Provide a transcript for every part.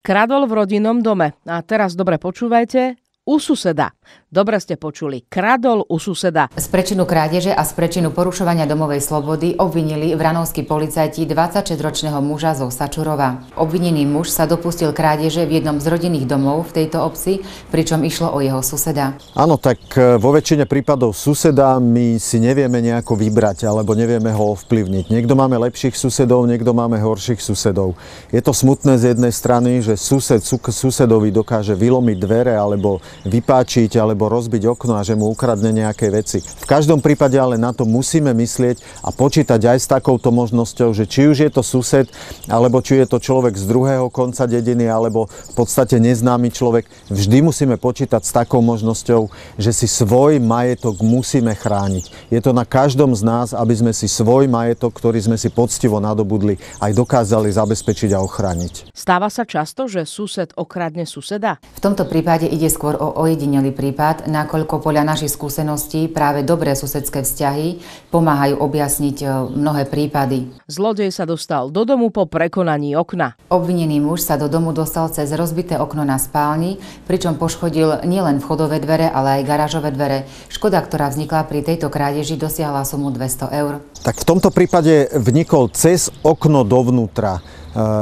Kradol v rodinnom dome. A teraz dobre počúvajte. U suseda. Dobre ste počuli. Kradol u suseda. Z prečinu krádeže a z prečinu porušovania domovej slobody obvinili vranovskí policajti 26-ročného muža zo Sačurova. Obvinený muž sa dopustil krádeže v jednom z rodinných domov v tejto obci, pričom išlo o jeho suseda. Áno, tak vo väčšine prípadov suseda my si nevieme nejako vybrať alebo nevieme ho ovplyvniť. Niekto máme lepších susedov, niekto máme horších susedov. Je to smutné z jednej strany, že sused susedovi dokáže vylomiť dvere alebo vypáčiť alebo rozbiť okno a že mu ukradne nejaké veci. V každom prípade ale na to musíme myslieť a počítať aj s takouto možnosťou, že či už je to sused, alebo či je to človek z druhého konca dediny, alebo v podstate neznámy človek, vždy musíme počítať s takou možnosťou, že si svoj majetok musíme chrániť. Je to na každom z nás, aby sme si svoj majetok, ktorý sme si poctivo nadobudli, aj dokázali zabezpečiť a ochrániť. Stáva sa často, že sused okradne suseda? V tomto prípade ide skôr o ojedinelý prípad, nakoľko podľa našich skúseností práve dobré susedské vzťahy pomáhajú objasniť mnohé prípady. Zlodej sa dostal do domu po prekonaní okna. Obvinený muž sa do domu dostal cez rozbité okno na spálni, pričom poškodil nielen vchodové dvere, ale aj garážové dvere. Škoda, ktorá vznikla pri tejto krádeži, dosiahla sumu 200 eur. Tak v tomto prípade vnikol cez okno dovnútra.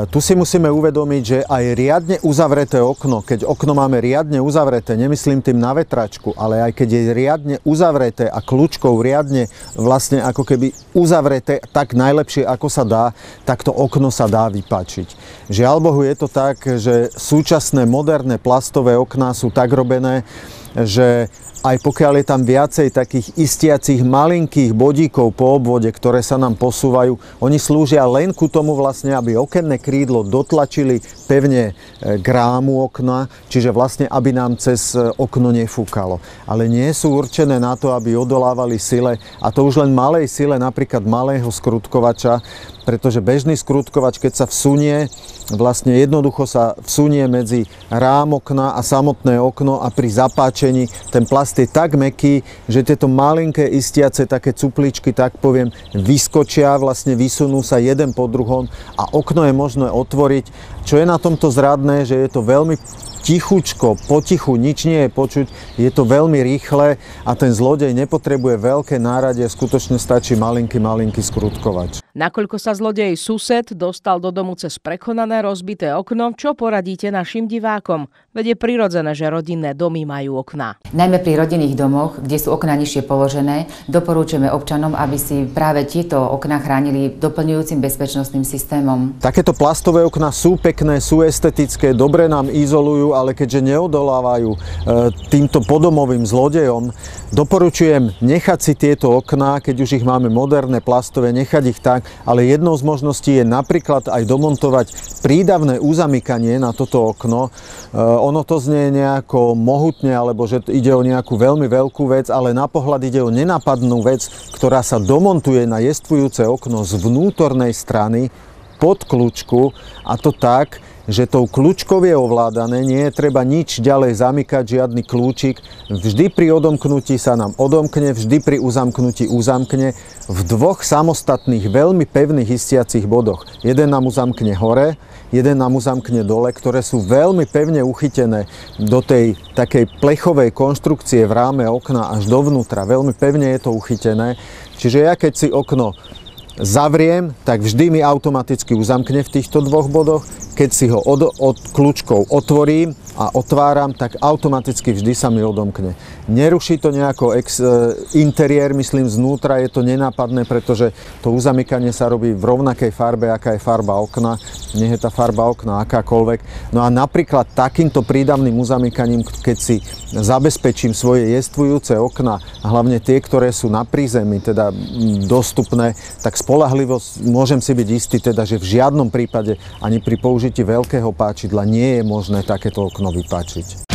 Tu si musíme uvedomiť, že aj riadne uzavreté okno, keď okno máme riadne uzavreté, nemyslím tým na vetračku, ale aj keď je riadne uzavreté a kľúčkou riadne vlastne ako keby uzavreté tak najlepšie ako sa dá, tak to okno sa dá vypáčiť. Žiaľ Bohu je to tak, že súčasné moderné plastové okná sú tak robené, že aj pokiaľ je tam viacej takých istiacich malinkých bodíkov po obvode, ktoré sa nám posúvajú, oni slúžia len ku tomu vlastne, aby okenné krídlo dotlačili pevne k rámu okna, čiže vlastne, aby nám cez okno nefúkalo. Ale nie sú určené na to, aby odolávali sile, a to už len malej sile, napríklad malého skrutkovača, pretože bežný skrutkovač, keď sa vsunie, vlastne jednoducho sa vsunie medzi rám okna a samotné okno a pri zapáčení ten plast je tak mäkký, že tieto malinké istiace také cupličky, tak poviem, vyskočia, vlastne vysunú sa jeden po druhom a okno je možné otvoriť. Čo je na tomto zradné, že je to veľmi tichučko, potichu, nič nie je počuť, je to veľmi rýchle a ten zlodej nepotrebuje veľké náradie, skutočne stačí malinký skrutkovač. Nakoľko sa zlodej sused dostal do domu cez prekonané rozbité okno, čo poradíte našim divákom? Veď je prirodzené, že rodinné domy majú okná. Najmä pri rodinných domoch, kde sú okná nižšie položené, doporúčame občanom, aby si práve tieto okná chránili doplňujúcim bezpečnostným systémom. Takéto plastové okná sú pekné, sú estetické, dobre nám izolujú, ale keďže neodolávajú týmto podomovým zlodejom, doporučujem nechať si tieto okná, keď už ich máme moderné, plastové, nechať ich tak, ale jednou z možností je napríklad aj domontovať prídavné uzamykanie na toto okno. Ono to znie nejako mohutne, alebo že ide o nejakú veľmi veľkú vec, ale na pohľad ide o nenápadnú vec, ktorá sa domontuje na jestvujúce okno z vnútornej strany pod kľúčku, a to tak, že tou kľúčkou je ovládané, nie je treba nič ďalej zamykať, žiadny kľúčik. Vždy pri odomknutí sa nám odomkne, vždy pri uzamknutí uzamkne v dvoch samostatných, veľmi pevných istiacich bodoch. Jeden nám uzamkne hore, jeden nám uzamkne dole, ktoré sú veľmi pevne uchytené do tej takej plechovej konštrukcie v ráme okna až dovnútra. Veľmi pevne je to uchytené. Čiže ja keď si okno zavriem, tak vždy mi automaticky uzamkne v týchto dvoch bodoch. Keď si ho od kľúčkou otvorím a otváram, tak automaticky vždy sa mi odomkne. Neruší to nejako interiér, myslím znútra, je to nenápadné, pretože to uzamykanie sa robí v rovnakej farbe, aká je farba okna, nech je tá farba okna akákoľvek. No a napríklad takýmto prídavným uzamykaním, keď si zabezpečím svoje jestvujúce okna, a hlavne tie, ktoré sú na prízemí, teda dostupné, tak spoľahlivosť môžem si byť istý, teda, že v žiadnom prípade ani pri použití veľkého páčidla nie je možné takéto okno vypáčiť.